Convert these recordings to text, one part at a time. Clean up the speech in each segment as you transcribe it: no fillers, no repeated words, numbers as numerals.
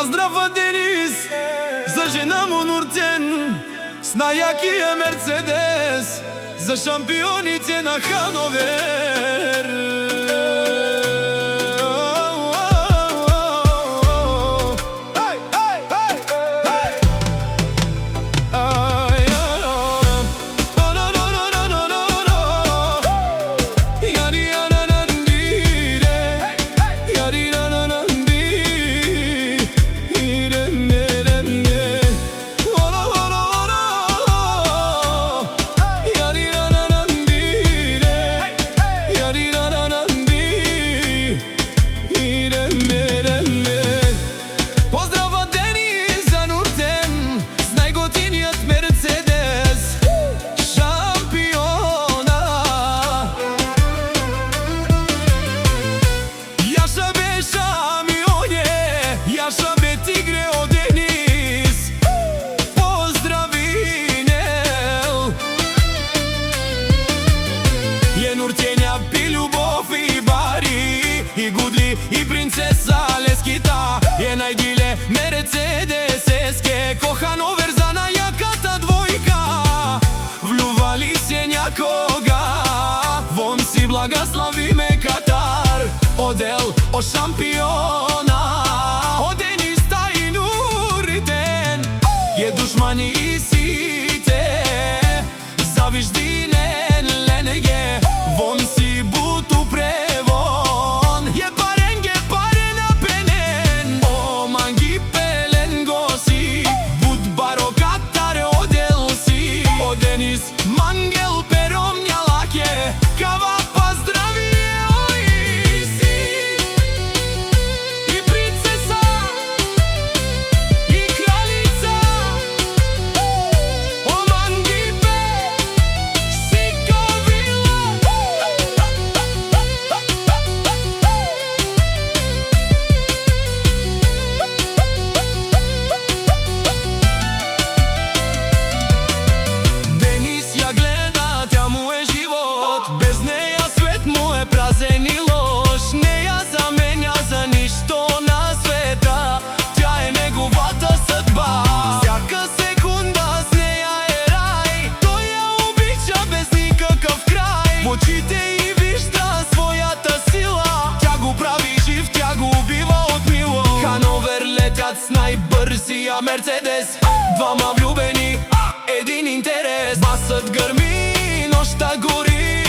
Поздрава, Денис, за жена му Нуртен, с најакиот Мерцедес, за шампионите на Хановер. Нуртеня пи љубов и бари, и гудли, и принцеса Лескита. Е најдиле Мерцедес еске, ко Хановер за најаката двојка. Влювали се някога, вон си благослови ме Катар. Одел о шампиона, о Денис и Нуртен. Е душмани и сите, завиждинен ленеге. Вон си буту превон, е парен апенен. О манги пелен госи, бут баро Катар одел си. О Денис мангел пером нјалаке, кава поздрави ој си. И принцеса, и кралица, о манги пе, си ковила. Очите и вижда својата сила, тя го прави жив, тя го убива од мило. Хановер летят с најбрзија Мерцедес, двама влюбени, един интерес. Басът грми, нощта гори,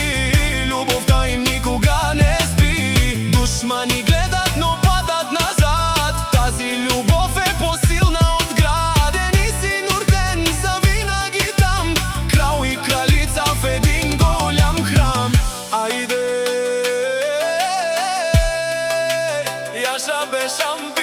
љубовта им никога не спи. Душмани гледат, но падат назад, тази љубов е посилна од град. Денис и Нуртен завинаги там, крал и кралица в един голям храм. Ајде, јаша бе шампион.